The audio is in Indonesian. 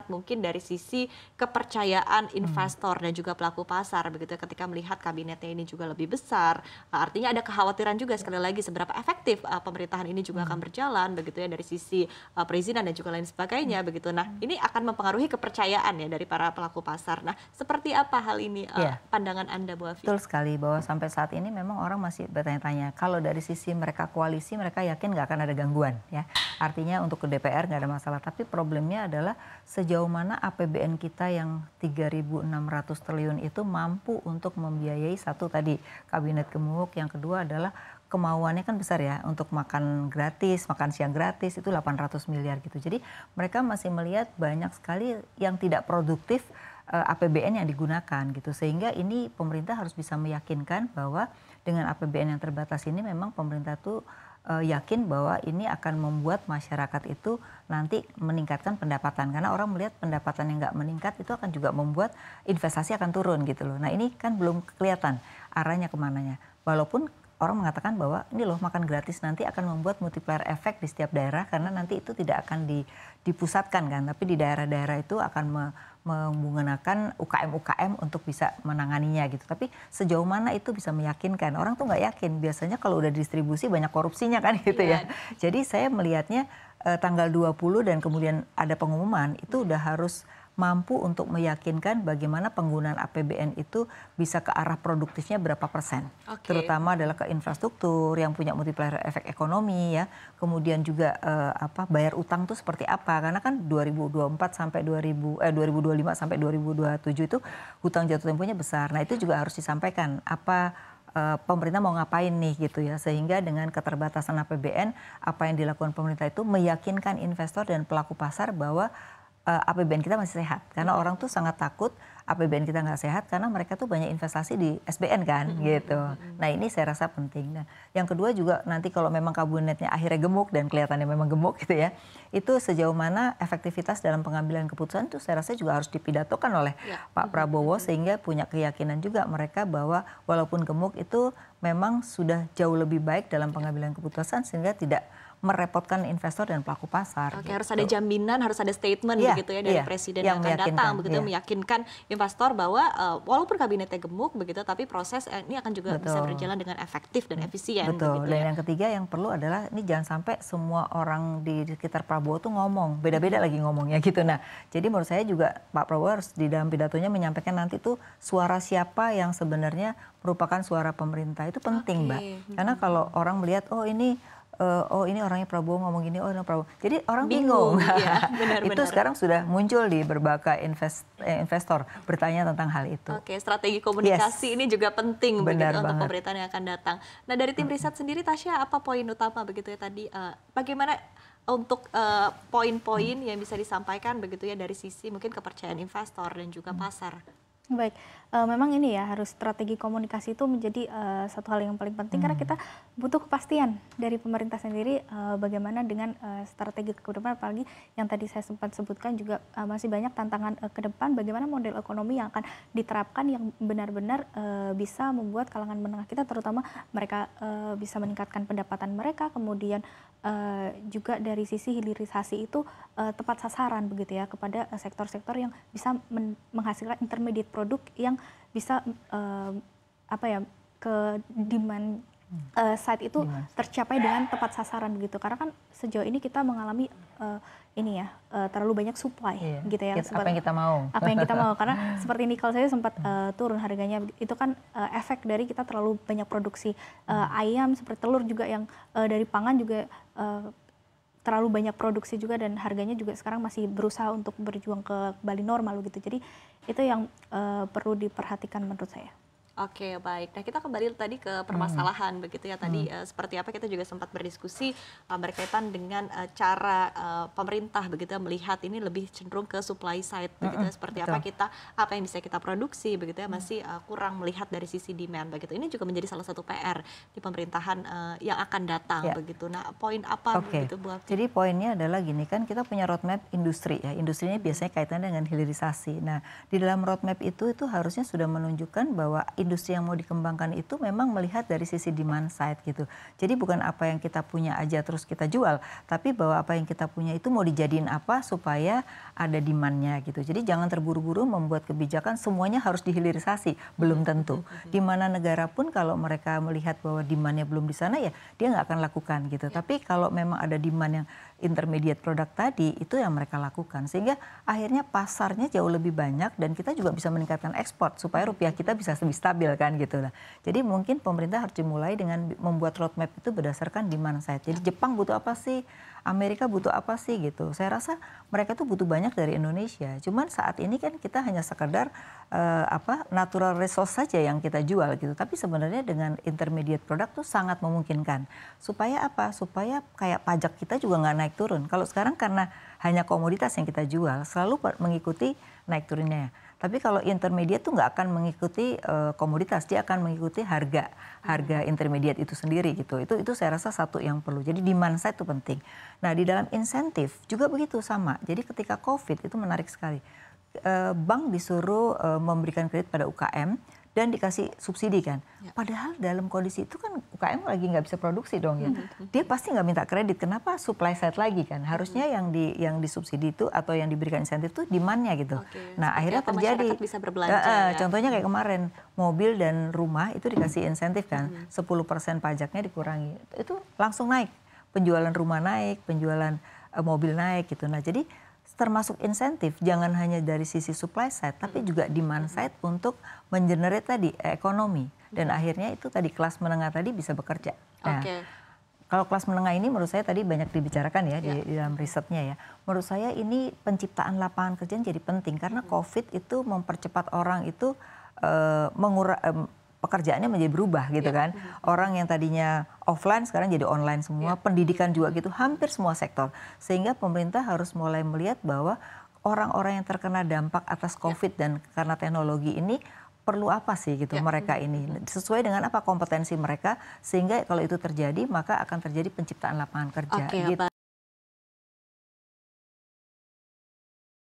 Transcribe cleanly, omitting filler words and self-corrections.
melihat mungkin dari sisi kepercayaan investor dan juga pelaku pasar begitu ya, ketika melihat kabinetnya ini juga lebih besar, artinya ada kekhawatiran juga sekali lagi seberapa efektif pemerintahan ini juga akan berjalan begitu ya dari sisi perizinan dan juga lain sebagainya begitu. Nah, ini akan mempengaruhi kepercayaan ya dari para pelaku pasar. Nah, seperti apa hal ini pandangan Anda, Bu Afi? Betul sekali bahwa sampai saat ini memang orang masih bertanya-tanya, kalau dari sisi mereka koalisi, mereka yakin nggak akan ada gangguan ya. Artinya untuk ke DPR nggak ada masalah, tapi problemnya adalah sejauh mana APBN kita yang 3.600 triliun itu mampu untuk membiayai satu tadi kabinet gemuk, yang kedua adalah kemauannya kan besar ya untuk makan gratis, makan siang gratis itu 800 miliar gitu. Jadi mereka masih melihat banyak sekali yang tidak produktif APBN yang digunakan gitu. Sehingga ini pemerintah harus bisa meyakinkan bahwa dengan APBN yang terbatas ini memang pemerintah tuh yakin bahwa ini akan membuat masyarakat itu nanti meningkatkan pendapatan. Karena orang melihat pendapatan yang nggak meningkat itu akan juga membuat investasi akan turun gitu loh. Nah ini kan belum kelihatan arahnya kemananya. Walaupun orang mengatakan bahwa ini loh makan gratis nanti akan membuat multiplier efek di setiap daerah karena nanti itu tidak akan dipusatkan kan. Tapi di daerah-daerah itu akan menggunakan UKM-UKM untuk bisa menanganinya gitu. Tapi sejauh mana itu bisa meyakinkan? Orang tuh nggak yakin. Biasanya kalau udah distribusi banyak korupsinya kan gitu ya. Jadi saya melihatnya tanggal 20 dan kemudian ada pengumuman itu udah harus mampu untuk meyakinkan bagaimana penggunaan APBN itu bisa ke arah produktifnya berapa persen. Terutama adalah ke infrastruktur yang punya multiplier efek ekonomi ya. Kemudian juga bayar utang itu seperti apa? Karena kan 2024 sampai 2025 sampai 2027 itu hutang jatuh temponya besar. Nah, itu juga harus disampaikan apa pemerintah mau ngapain nih gitu ya, sehingga dengan keterbatasan APBN apa yang dilakukan pemerintah itu meyakinkan investor dan pelaku pasar bahwa APBN kita masih sehat. Karena orang tuh sangat takut APBN kita nggak sehat karena mereka tuh banyak investasi di SBN kan gitu. Nah ini saya rasa penting. Nah yang kedua juga nanti kalau memang kabinetnya akhirnya gemuk dan kelihatannya memang gemuk gitu ya, itu sejauh mana efektivitas dalam pengambilan keputusan itu saya rasa juga harus dipidatokan oleh Pak Prabowo sehingga punya keyakinan juga mereka bahwa walaupun gemuk itu memang sudah jauh lebih baik dalam pengambilan keputusan sehingga tidak merepotkan investor dan pelaku pasar. Oke, harus ada jaminan, harus ada statement begitu ya dari presiden yang akan datang begitu meyakinkan investor bahwa walaupun kabinetnya gemuk begitu tapi proses ini akan juga bisa berjalan dengan efektif dan efisien. Betul. Begitu, dan yang ketiga yang perlu adalah ini jangan sampai semua orang di sekitar Prabowo tuh ngomong, beda-beda lagi ngomongnya gitu. Nah, jadi menurut saya juga Pak Prabowo harus di dalam pidatonya menyampaikan nanti tuh suara siapa yang sebenarnya merupakan suara pemerintah itu penting, Mbak. Karena kalau orang melihat oh ini orangnya Prabowo ngomong gini, oh ini Prabowo. Jadi orang bingung. Ya, itu sekarang sudah muncul di berbagai investor bertanya tentang hal itu. Oke, strategi komunikasi ini juga penting begitu untuk pemerintahan yang akan datang. Nah dari tim riset sendiri, Tasya, apa poin utama begitu ya tadi? Bagaimana untuk poin-poin yang bisa disampaikan begitu ya dari sisi mungkin kepercayaan investor dan juga pasar? Baik, memang ini ya harus strategi komunikasi itu menjadi satu hal yang paling penting karena kita butuh kepastian dari pemerintah sendiri bagaimana dengan strategi ke depan, apalagi yang tadi saya sempat sebutkan juga masih banyak tantangan ke depan bagaimana model ekonomi yang akan diterapkan yang benar-benar bisa membuat kalangan menengah kita terutama mereka bisa meningkatkan pendapatan mereka, kemudian juga dari sisi hilirisasi itu tepat sasaran begitu ya kepada sektor-sektor yang bisa menghasilkan intermediate produk yang bisa ke demand side itu tercapai dengan tepat sasaran begitu karena kan sejauh ini kita mengalami terlalu banyak supply gitu ya apa yang kita mau karena seperti nikel saya sempat turun harganya itu kan efek dari kita terlalu banyak produksi ayam seperti telur juga yang dari pangan juga terlalu banyak produksi juga dan harganya juga sekarang masih berusaha untuk berjuang ke kembali normal gitu. Jadi itu yang perlu diperhatikan menurut saya. Oke, baik. Nah, kita kembali tadi ke permasalahan begitu ya. Tadi seperti apa kita juga sempat berdiskusi berkaitan dengan cara pemerintah begitu ya, melihat ini lebih cenderung ke supply side begitu ya. Seperti apa yang bisa kita produksi begitu ya, masih kurang melihat dari sisi demand begitu. Ini juga menjadi salah satu PR di pemerintahan yang akan datang begitu. Nah, poin apa begitu Bu Afi? Jadi poinnya adalah gini kan, kita punya roadmap industri ya. Industrinya biasanya kaitannya dengan hilirisasi. Nah, di dalam roadmap itu harusnya sudah menunjukkan bahwa industri yang mau dikembangkan itu memang melihat dari sisi demand side gitu. Jadi bukan apa yang kita punya aja terus kita jual, tapi bahwa apa yang kita punya itu mau dijadiin apa supaya ada demand-nya gitu. Jadi jangan terburu-buru membuat kebijakan semuanya harus dihilirisasi, belum tentu. Di mana negara pun kalau mereka melihat bahwa demand-nya belum di sana ya dia nggak akan lakukan gitu. Tapi kalau memang ada demand yang intermediate produk tadi, itu yang mereka lakukan. Sehingga akhirnya pasarnya jauh lebih banyak dan kita juga bisa meningkatkan ekspor supaya rupiah kita bisa lebih stabil kan gitu lah. Jadi mungkin pemerintah harus dimulai dengan membuat roadmap itu berdasarkan demand side. Jadi Jepang butuh apa sih? Amerika butuh apa sih gitu. Saya rasa mereka tuh butuh banyak dari Indonesia. Cuman saat ini kan kita hanya sekedar natural resource saja yang kita jual gitu. Tapi sebenarnya dengan intermediate produk tuh sangat memungkinkan. Supaya apa? Supaya kayak pajak kita juga nggak naik turun. Kalau sekarang karena hanya komoditas yang kita jual selalu mengikuti naik turunnya. Tapi kalau intermediate tuh nggak akan mengikuti komoditas, dia akan mengikuti harga intermediate itu sendiri gitu. Itu saya rasa satu yang perlu. Jadi demand side itu penting. Nah di dalam insentif juga begitu sama. Jadi ketika COVID itu menarik sekali. Bank disuruh memberikan kredit pada UKM dan dikasih subsidi kan. Padahal dalam kondisi itu kan UKM lagi nggak bisa produksi dong ya. Dia pasti nggak minta kredit. Kenapa? Supply side lagi kan. Harusnya yang disubsidi itu atau yang diberikan insentif itu demand-nya gitu. Nah akhirnya terjadi. Bisa berbelanja, contohnya kayak kemarin mobil dan rumah itu dikasih insentif kan. 10% pajaknya dikurangi. Itu langsung naik. Penjualan rumah naik, penjualan mobil naik gitu. Nah jadi termasuk insentif jangan hanya dari sisi supply side tapi juga demand side untuk mengenerate tadi ekonomi dan akhirnya itu tadi kelas menengah tadi bisa bekerja. Nah, kalau kelas menengah ini menurut saya tadi banyak dibicarakan ya di dalam risetnya ya. Menurut saya ini penciptaan lapangan kerja jadi penting karena COVID itu mempercepat orang itu pekerjaannya menjadi berubah gitu kan. Orang yang tadinya offline sekarang jadi online semua, pendidikan juga gitu, hampir semua sektor. Sehingga pemerintah harus mulai melihat bahwa orang-orang yang terkena dampak atas COVID dan karena teknologi ini perlu apa sih gitu mereka ini. Sesuai dengan apa kompetensi mereka, sehingga kalau itu terjadi maka akan terjadi penciptaan lapangan kerja gitu.